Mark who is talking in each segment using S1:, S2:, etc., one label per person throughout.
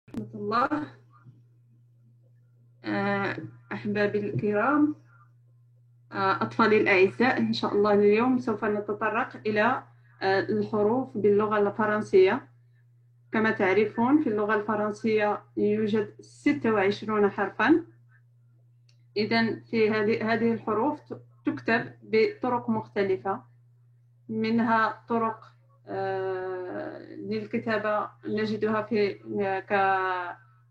S1: ورحمة الله. أحبابي الكرام، أطفالي الأعزاء، إن شاء الله اليوم سوف نتطرق إلى الحروف باللغة الفرنسية. كما تعرفون في اللغة الفرنسية يوجد 26 حرفا. إذن في هذه الحروف تكتب بطرق مختلفة، منها طرق للكتابة نجدها في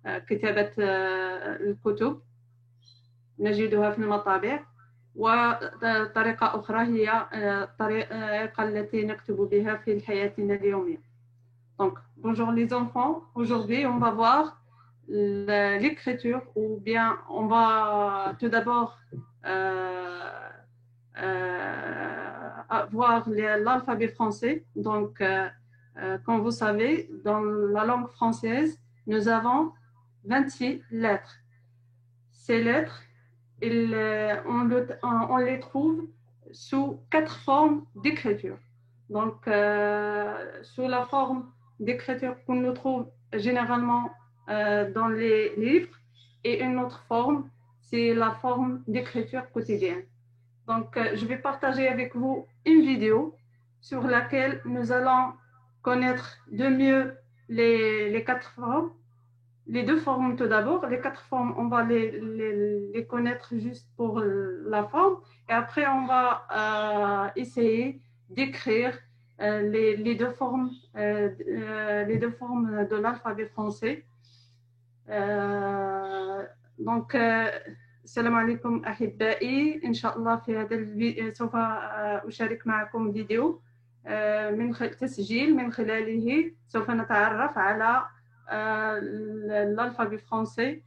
S1: ككتابة الكتب، نجدها في المطابع، وطريقة أخرى هي الطريقة التي نكتب بها في حياتنا اليومية. Donc, bonjour les enfants. Aujourd'hui, on va voir l'écriture, ou bien on va tout d'abord voir l'alphabet français. Donc, comme vous savez, dans la langue française, nous avons 26 lettres. Ces lettres, on les trouve sous 4 formes d'écriture. Donc, sous la forme d'écriture qu'on nous trouve généralement dans les livres, et une autre forme, c'est la forme d'écriture quotidienne. Donc, je vais partager avec vous une vidéo sur laquelle nous allons connaître de mieux les 4 formes. Les 2 formes tout d'abord. Les 4 formes, on va les connaître juste pour la forme. Et après, on va essayer d'écrire les 2 formes, les 2 formes de l'alphabet français. Donc, السلام عليكم أحبائي. إن شاء الله في هذا الفيديو سوف أشارك معكم فيديو من تسجيل من خلاله سوف نتعرف على الألفابي الفرنسي،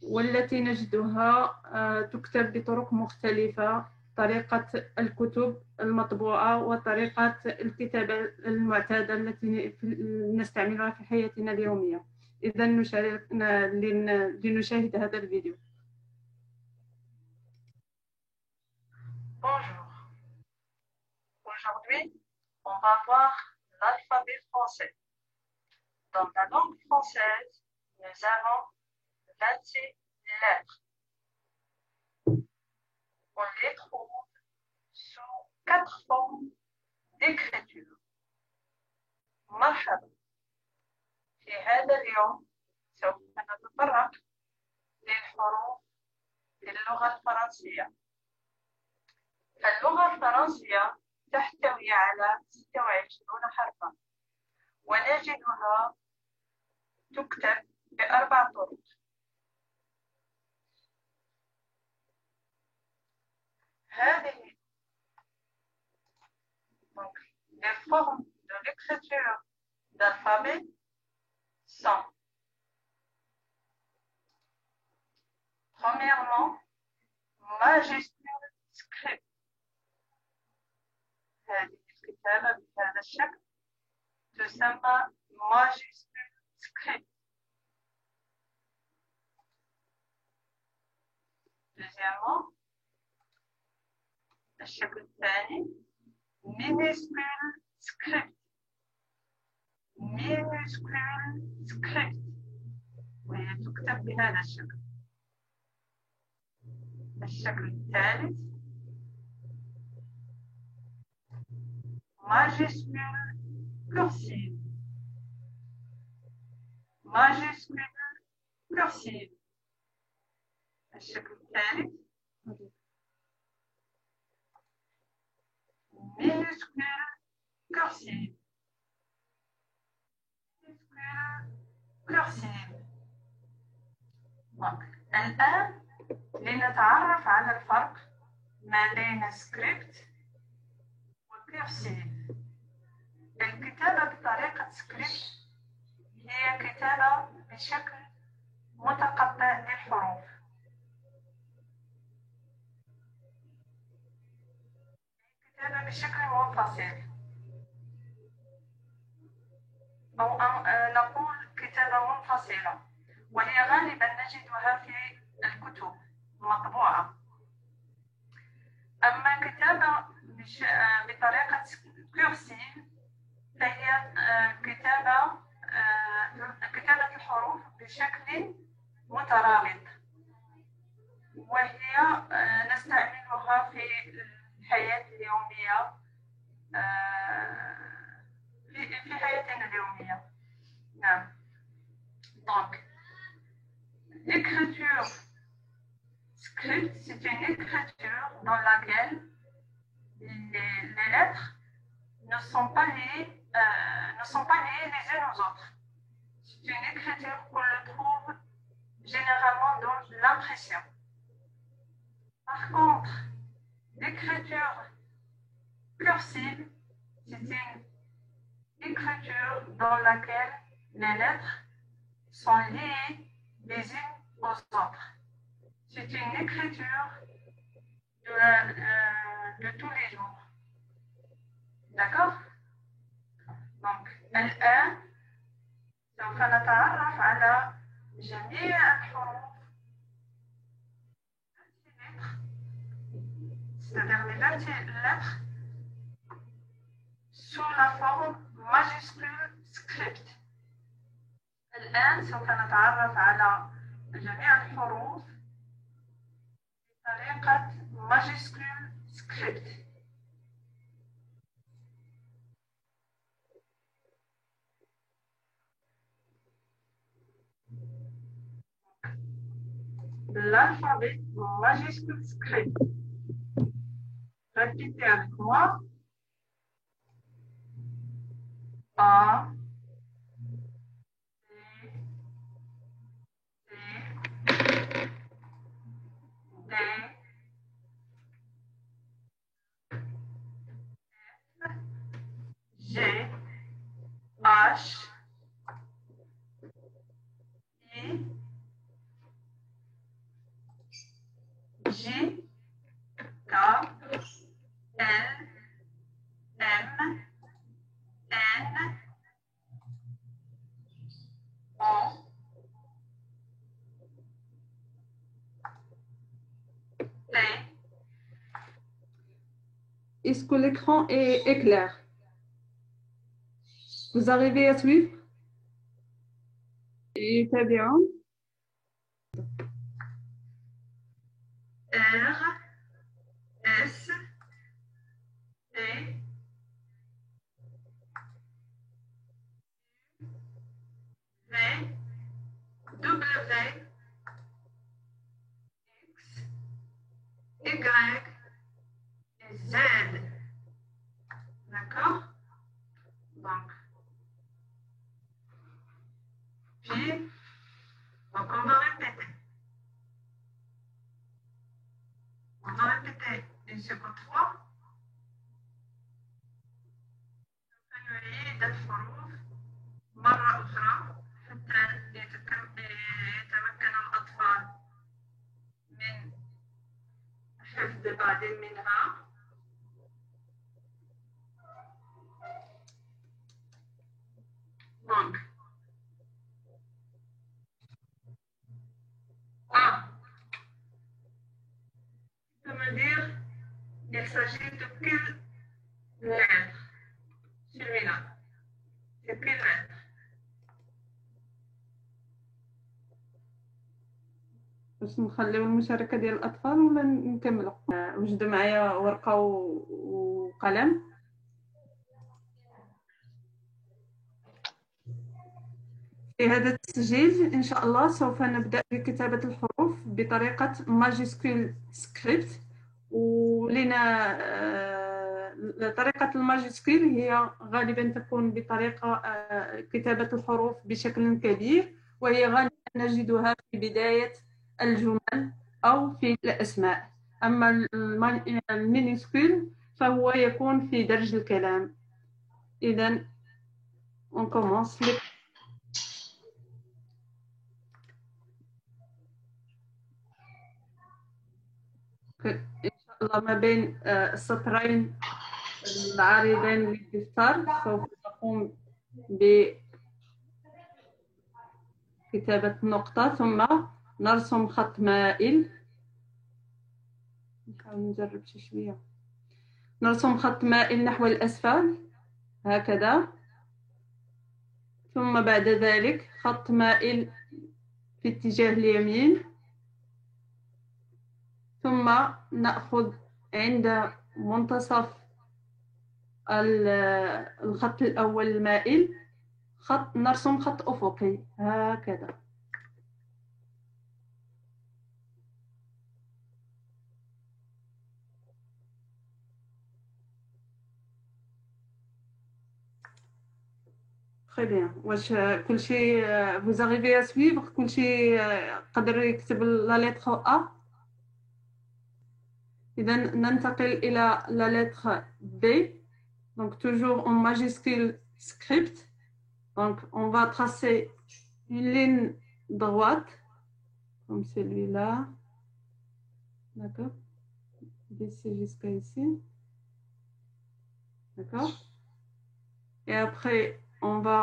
S1: والتي نجدها تكتب بطرق مختلفة، طريقة الكتب المطبوعة وطريقة الكتابة المعتادة التي نستعملها في حياتنا اليومية. إذا لنشاهد هذا الفيديو.
S2: Bonjour. Aujourd'hui, on va voir l'alphabet français. Dans la langue française, nous avons 26 lettres. On les trouve sous 4 formes d'écriture. مرحبا. في هذا اليوم سوف نتطرق للحروف باللغة الفرنسية. اللغة الفرنسية تحتوي على 26 حرفا، ونجدها تكتب ب4 طرق. هذه donc les formes de l'écriture d'alphabet sont premièrement majuscule script. هذه الكتابة بهذا الشكل تسمى majuscule script. Deuxièmement, الشكل الثاني minuscule script. minuscule script وهي تكتب بهذا الشكل. الشكل الثالث majuscule cursive. majuscule cursive. الشكل الثالث minuscule cursive. minuscule cursive. الآن لنتعرف على الفرق ما بين سكريبت وكيرسيف. الكتابة بطريقة سكريبت هي كتابة بشكل متقطع للحروف. كتابة بشكل منفصل، أو نقول كتابة منفصلة، وهي غالبا نجدها في الكتب المطبوعة. أما كتابة بطريقة كيرسيف فهي كتابة الحروف
S1: بشكل مترابط، وهي نستعملها في الحياة اليومية، في حياتنا اليومية. نعم. Donc, l'écriture script, c'est une écriture dans laquelle les lettres ne sont pas liées les unes aux autres. C'est une écriture qu'on le trouve généralement dans l'impression. Par contre, l'écriture cursive, c'est une écriture dans laquelle les lettres sont liées les unes aux autres. C'est une écriture de tous les jours. D'accord? Donc, الآن سوف نتعرف على جميع الحروف، c'est-à-dire les 20 lettres, sous la forme majuscule script. الآن سوف نتعرف على جميع الحروف بطريقة majuscule script. L'alphabet majuscule script. Répétez avec moi. A, B, C, D, G, H, I, J, K, L, M, N, O, P. Est-ce que l'écran est clair? Vous arrivez à suivre? Et très bien. R, S, T, V, W, X, Y et Z. D'accord? Donc, puis, on va répéter. On va répéter une seconde fois. نعيد الحروف مرة أخرى حتى يتمكن الأطفال من حفظ بعض منها. Donc, A. Ça veut dire qu'il s'agit de quelle lettre? Celui-là. C'est quelle lettre? باش نخليو المشاركة ديال الأطفال ولا نكملوا؟ وجدوا معايا ورقة وقلم. في هذا التسجيل إن شاء الله سوف نبدأ بكتابة الحروف بطريقة ماجيسكول سكريبت، ولنا طريقة الماجيسكول هي غالبا تكون بطريقة كتابة الحروف بشكل كبير، وهي غالبا نجدها في بداية الجمل أو في الأسماء. أما المينيسكول فهو يكون في درج الكلام. إذن on commence. إن شاء الله ما بين السطرين العارضين للدفتر سوف نقوم بكتابة نقطة ثم نرسم خط مائل. نحاول نجرب شوية. نرسم خط مائل نحو الأسفل هكذا، ثم بعد ذلك خط مائل في اتجاه اليمين، ثم نأخذ عند منتصف الخط الأول المائل نرسم خط أفقي هكذا. Très bien. واش كل شيء vous arrivez à suivre كل شيء قدر يكتب la lettre A. إذا ننتقل إلى la lettre B. Donc toujours en majuscule script. Donc on va tracer une ligne droite comme celui-là. D'accord? D'ici jusqu'à ici. D'accord? Et après, on va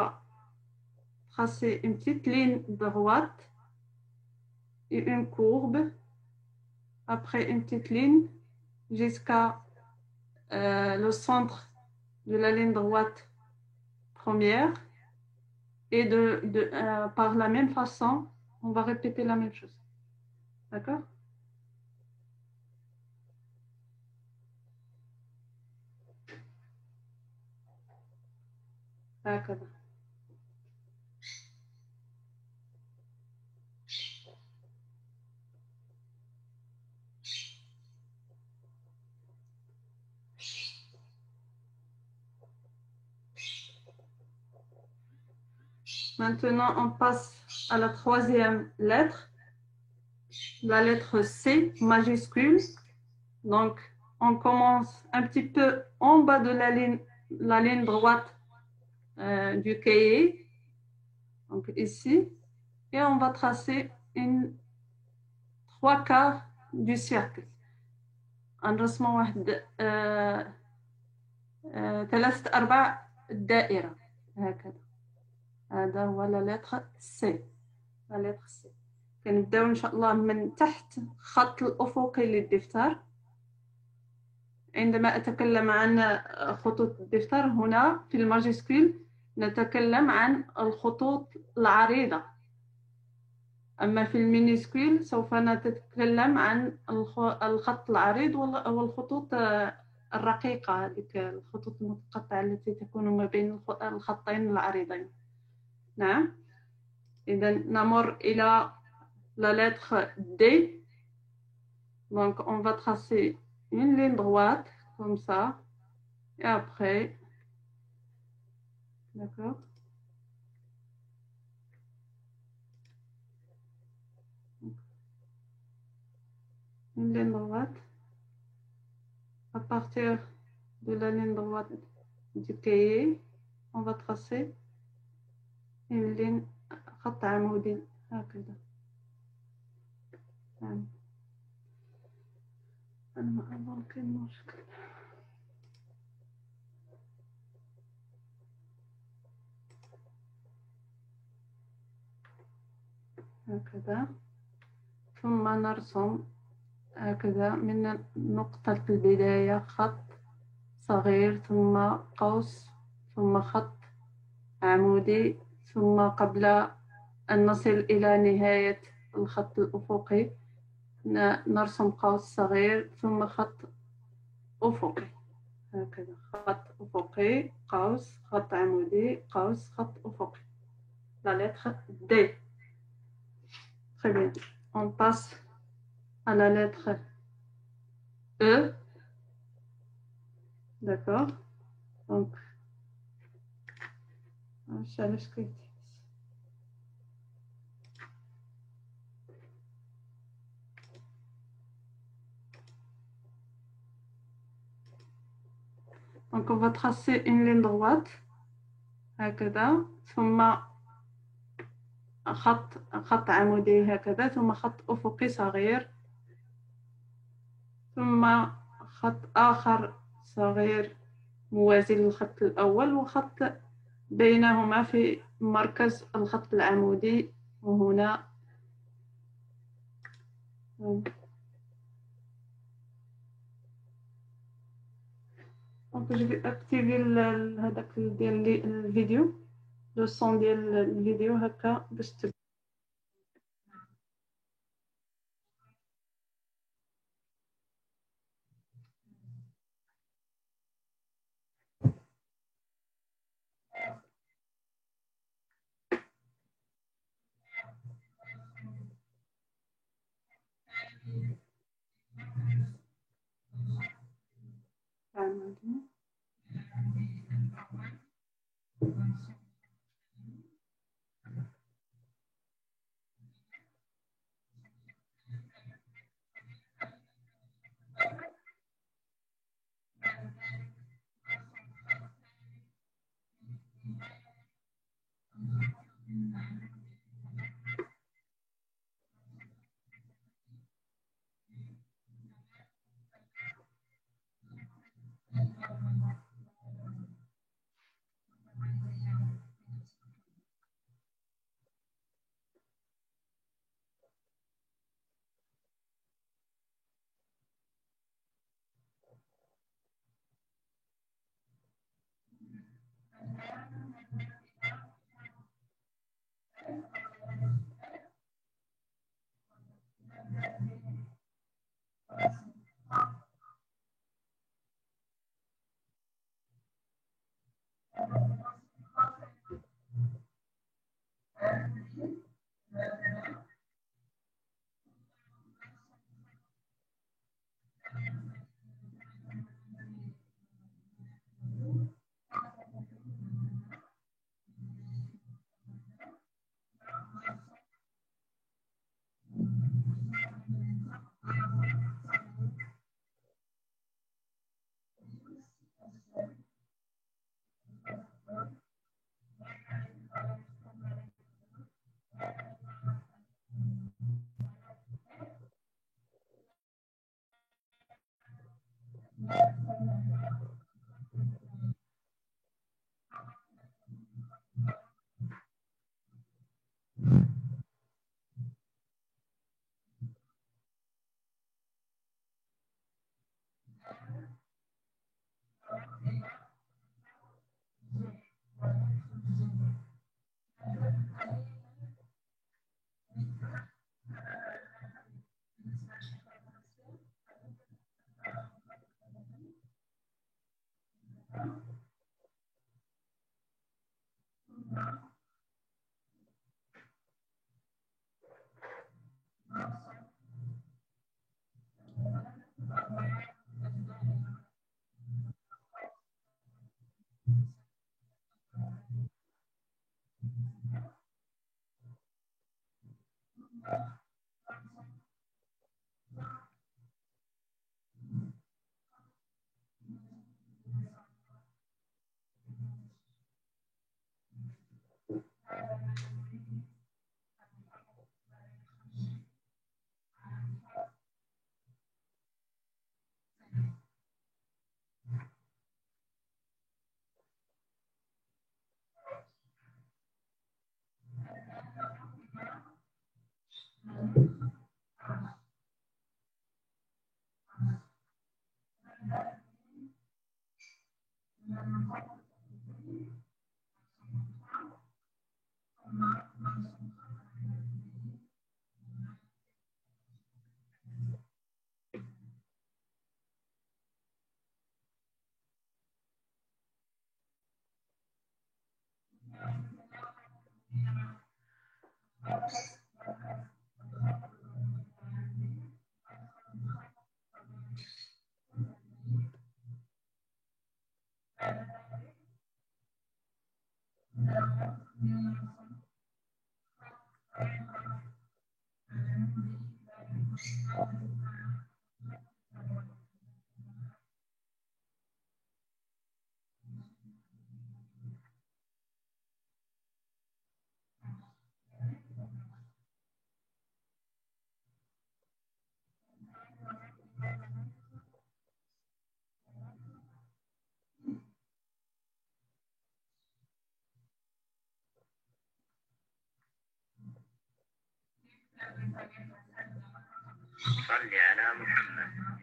S1: tracer une petite ligne droite et une courbe. Après, une petite ligne jusqu'à le centre de la ligne droite première. Et par la même façon, on va répéter la même chose. D'accord? D'accord. Maintenant, on passe à la troisième lettre, la lettre C majuscule. Donc, on commence un petit peu en bas de la ligne droite du cahier, donc ici, et on va tracer une 3/4 du cercle. نرسموا واحد 3/4 الدائرة هكذا. هذا هو لا لتر سي. لا لتر سي كنبداو ان شاء الله من تحت خط الافقي للدفتر. عندما اتكلم عن خطوط الدفتر هنا في الماجسكول نتكلم عن الخطوط العريضة، اما في المينيسكول سوف نتكلم عن الخط العريض والخطوط الرقيقة، هذيك الخطوط المتقطعة التي تكون ما بين الخطين العريضين. نعم. إذا نمر إلى la lettre D. Donc on va tracer une ligne droite comme ça et après, d'accord, une ligne droite à partir de la ligne droite du cahier on va tracer une ligne خط عمودي هكذا. أنا ما أظن كان مشكل. هكذا ثم نرسم هكذا من نقطة البداية خط صغير ثم قوس ثم خط عمودي ثم قبل أن نصل إلى نهاية الخط الأفقي نرسم قوس صغير ثم خط أفقي هكذا. خط أفقي قوس خط عمودي قوس خط أفقي. La lettre D. Très bien. On passe à la lettre E. D'accord. Donc, on va tracer une ligne droite هكذا ثم خط عمودي هكذا ثم خط أفقي صغير ثم خط آخر صغير موازي للخط الأول وخط بينهما في مركز الخط العمودي وهنا دونك جو في اكتيفي هذاك ديال الفيديو لو صون ديال الفيديو هكا باش
S3: صل على محمد.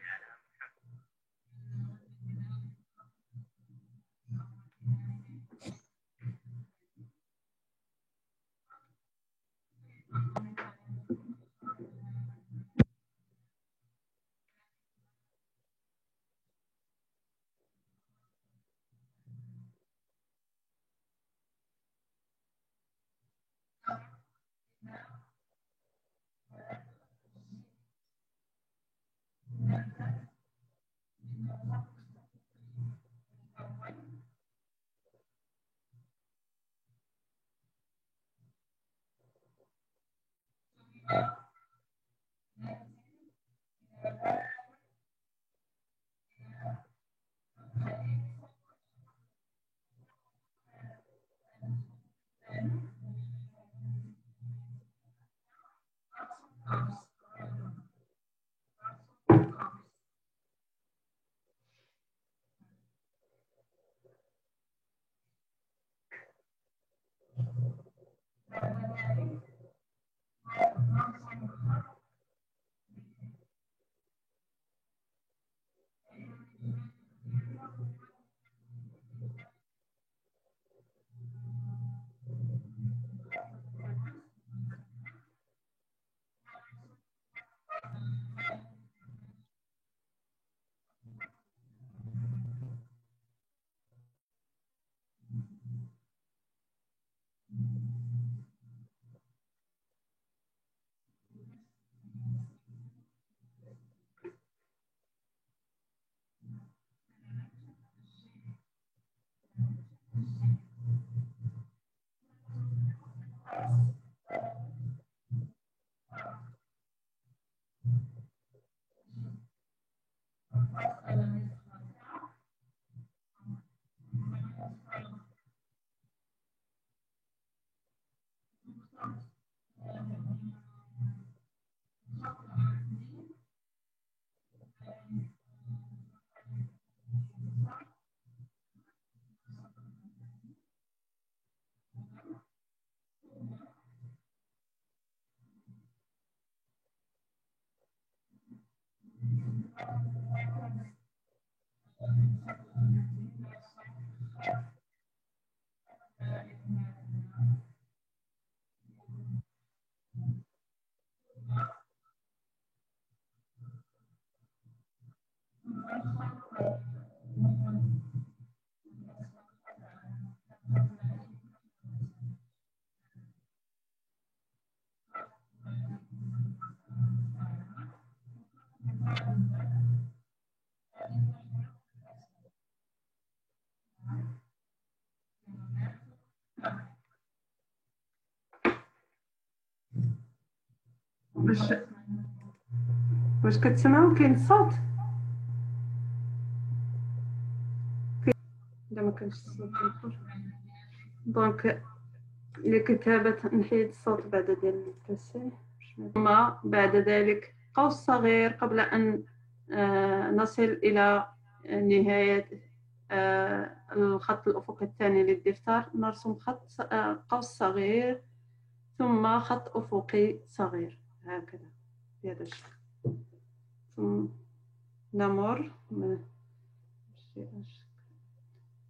S1: واش كتسمعوا كاين الصوت؟ لا ما كانش الصوت كيخرج. دونك لكتابة نحيد الصوت بعد ديال التسجيل. ثم بعد ذلك قوس صغير قبل أن نصل إلى نهاية الخط الأفقي الثاني للدفتر، نرسم خط قوس صغير ثم خط أفقي صغير هكذا بهذا الشكل. ثم نمر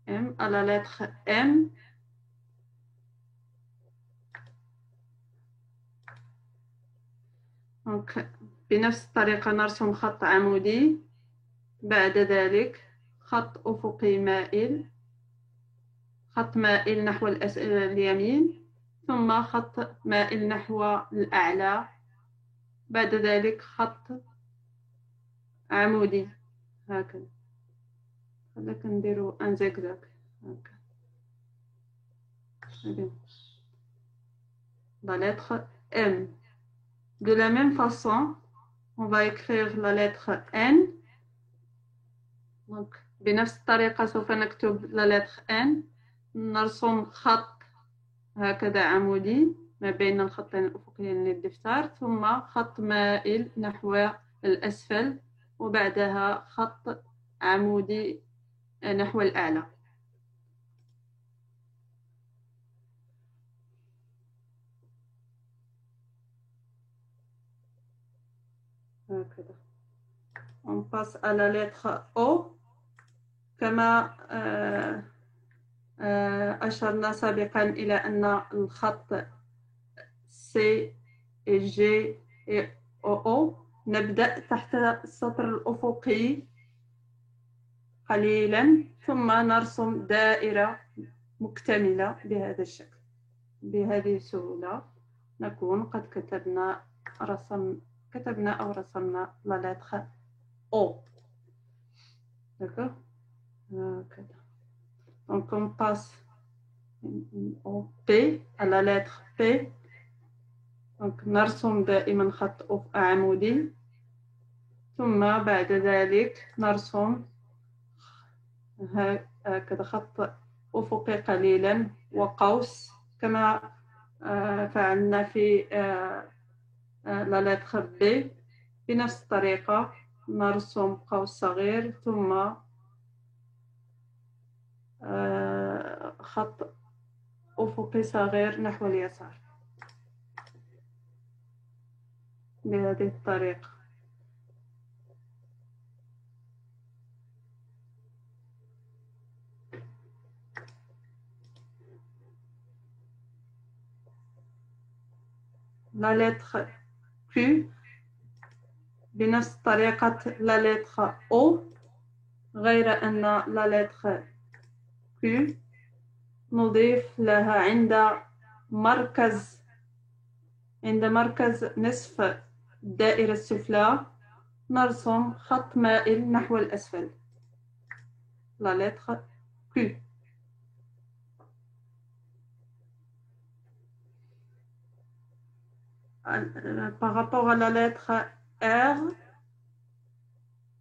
S1: M à la lettre M. Donc, بنفس الطريقة نرسم خط عمودي، بعد ذلك خط أفقي مائل، خط مائل نحو اليمين، ثم خط مائل نحو الأعلى، بعد ذلك خط عمودي هكذا. خليك نديرو ان زيكزاك هكا. La lettre M. De la même façon, on va écrire la lettre N. Donc, بنفس الطريقة سوف نكتب la lettre N. نرسم خط هكذا عمودي ما بين الخطين الأفقيين للدفتر، ثم خط مائل نحو الأسفل، وبعدها خط عمودي نحو الأعلى. هكذا. On passe à la lettre O. كما أشرنا سابقا إلى أن الخط C et G et O نبدأ تحت السطر الأفقي قليلا، ثم نرسم دائرة مكتملة بهذا الشكل. بهذه السهولة نكون قد كتبنا أو رسمنا la lettre O. D'accord? Donc on passe au P, à la lettre P. دونك نرسم دائما خط عمودي، ثم بعد ذلك نرسم هكذا خط أفقي قليلا وقوس كما فعلنا في لا لتر بي. بنفس الطريقة نرسم قوس صغير ثم خط أفقي صغير نحو اليسار بهذه الطريقة. لا لتر Q بنفس طريقة لا لتر O، غير أن لا لتر Q نضيف لها عند مركز نصف الدائرة السفلى نرسم خط مائل نحو الأسفل. لا لتر Q. Par rapport à la lettre R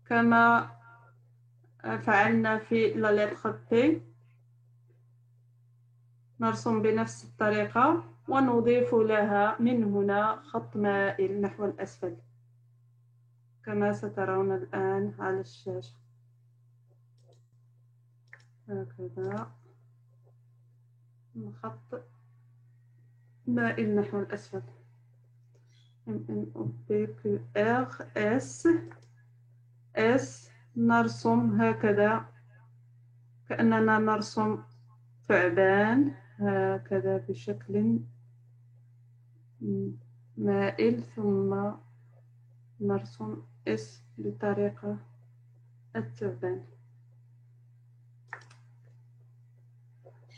S1: كما فعلنا في لا لتر P نرسم بنفس الطريقة ونضيف لها من هنا خط مائل نحو الأسفل كما سترون الآن على الشاشة. هكذا خط مائل نحو الأسفل. R S نرسم هكذا كأننا نرسم ثعبان هكذا بشكل مائل، ثم نرسم S بطريقة الثعبان.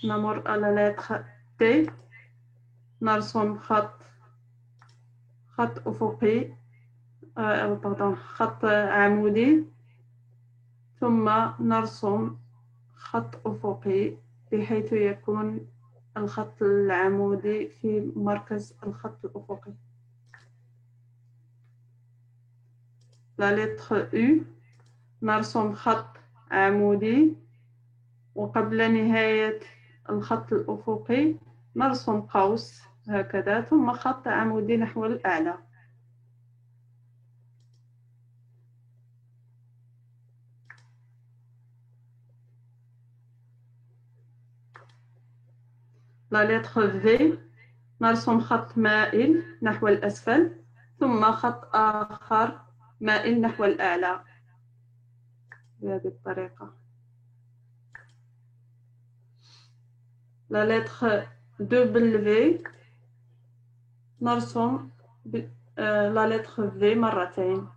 S1: نمر على لتر T نرسم خط أفقي خط عمودي، ثم نرسم خط أفقي بحيث يكون الخط العمودي في مركز الخط الأفقي. لا لتر U نرسم خط عمودي، وقبل نهاية الخط الأفقي نرسم قوس هكذا ثم خط عمودي نحو الأعلى. لا لتر V نرسم خط مائل نحو الأسفل ثم خط آخر مائل نحو الأعلى بهذه الطريقة. لا لتر W نرسم لا لتر V مرتين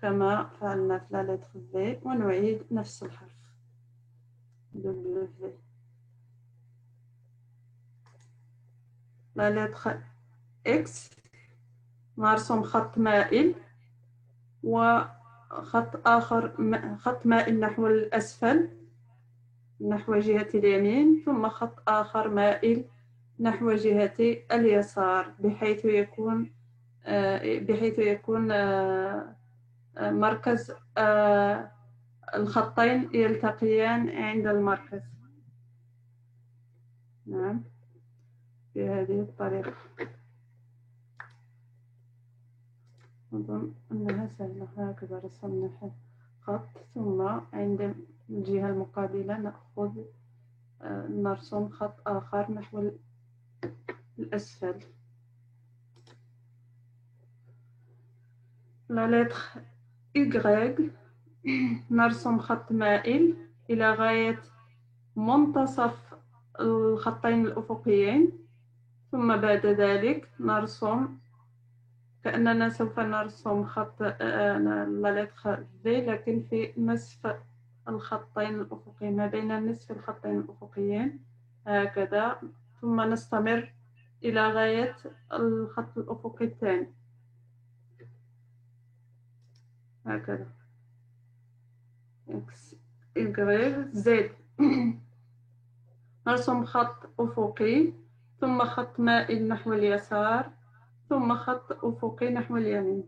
S1: كما فعلنا في لا لتر V ونعيد نفس الحرف W. لا لتر X نرسم خط مائل وخط آخر خط مائل نحو الأسفل نحو جهة اليمين ثم خط آخر مائل نحو جهة اليسار بحيث يكون مركز الخطين يلتقيان عند المركز. نعم بهذه الطريقة. أظن أنها سهلة. هكذا رسمنا خط ثم عند الجهة المقابلة نرسم خط آخر نحو الأسفل. لا لتر Y نرسم خط مائل إلى غاية منتصف الخطين الأفقيين، ثم بعد ذلك نرسم كأننا سوف نرسم خط لا لتر V لكن في نصف الخطين الأفقيين ما بين نصف الخطين الأفقيين هكذا، ثم نستمر إلى غاية الخط الأفقي الثاني هكذا. X Y Z نرسم خط أفقي ثم خط مائل نحو اليسار ثم خط أفقي نحو اليمين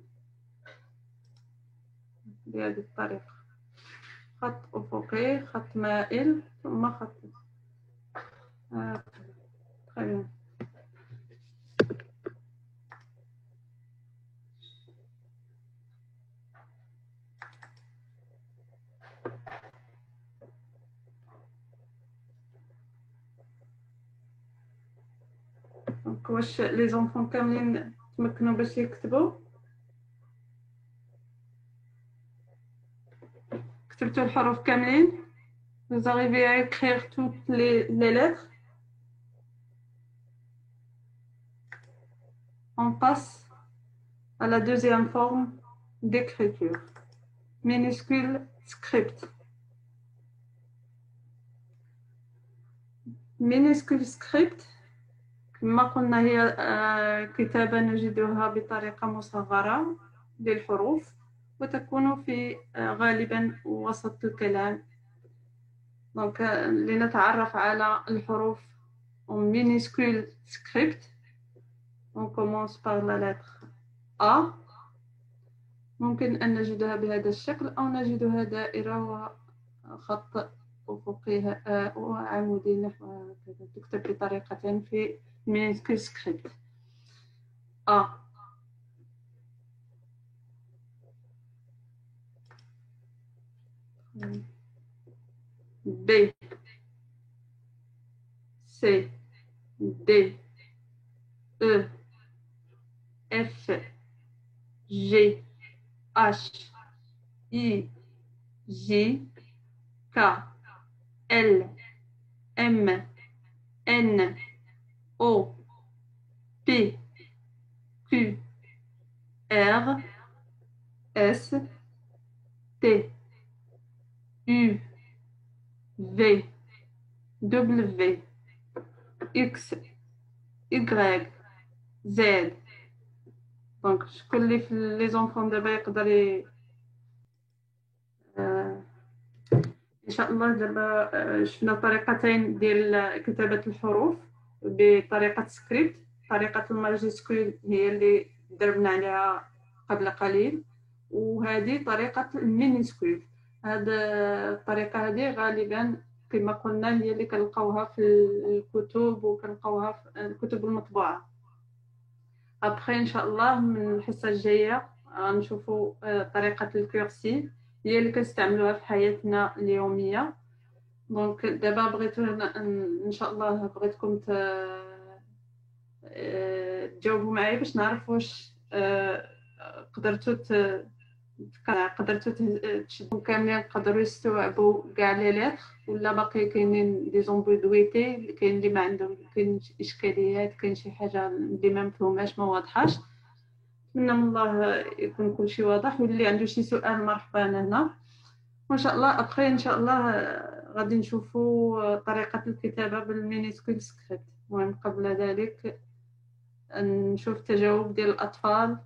S1: بهذه الطريقة. خط أفقي، خط مائل، ثم خط طيب. واش لي زونفون كاملين تمكنوا باش يكتبوا؟ كتبتوا الحروف كاملين؟ Vous arrivez à écrire toutes les lettres? On passe à la deuxième forme d'écriture. Minuscule script. Minuscule script كما قلنا هي كتابة نجدها بطريقة مصغرة للحروف وتكون في غالبا وسط الكلام. دونك لنتعرف على الحروف en minuscule script. On commence par la lettre A. ممكن أن نجدها بهذا الشكل أو نجدها دائرة وخط أفقي وعمودي نحو هكذا. تكتب بطريقتين في minuscule script. A. B. C. D. E. F. G. H. I. J. K. L. M. N. O. P. Q. R. S. T. U. V. W. X. Y. Z. دونك شكون اللي في لي زونفون دابا يقدر ان شاء الله. دابا شفنا طريقتين ديال كتابة الحروف بطريقة سكريبت. طريقة الماجسكول هي اللي دربنا عليها قبل قليل، وهذه طريقة المينيسكول. هذه الطريقة هذه غالبا كما قلنا هي اللي كنلقاوها في الكتب وكنلقاوها في الكتب المطبوعة. ابخي ان شاء الله من الحصة الجاية غنشوفوا طريقة الكورسي هي اللي كنستعملوها في حياتنا اليومية. دونك دابا بغيت ان شاء الله بغيتكم تجاوبوا معايا باش نعرف واش قدرتوا تشدوا كاملين، قدروا يستوعبوا كاع لي ليتر، ولا باقي كاينين دي زومبودويتي، كاين اللي ما عندهم، كاين اشكاليات، كاين شي حاجه اللي ما مفهوماش ما واضحاش. نتمنى من الله يكون كل شيء واضح، واللي عنده شي سؤال مرحبا هنا. وان شاء الله ابخي ان شاء الله غادي نشوفوا طريقه الكتابه بالمينيسكول سكريبت. المهم قبل ذلك نشوف تجاوب ديال الاطفال.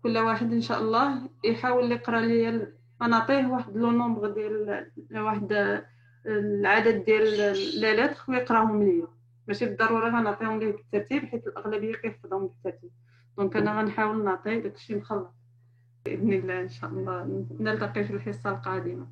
S1: كل واحد ان شاء الله يحاول يقرا لي، نعطيه واحد لو نومبر ديال واحد العدد ديال لي ليتر ويقراهم لي، ماشي بالضروره غنعطيهم ليه بالترتيب حيت الاغلبيه كيحفظهم بالترتيب. دونك انا غنحاول نعطيه داكشي مخلط باذن الله. ان شاء الله نلتقي في الحصه القادمه.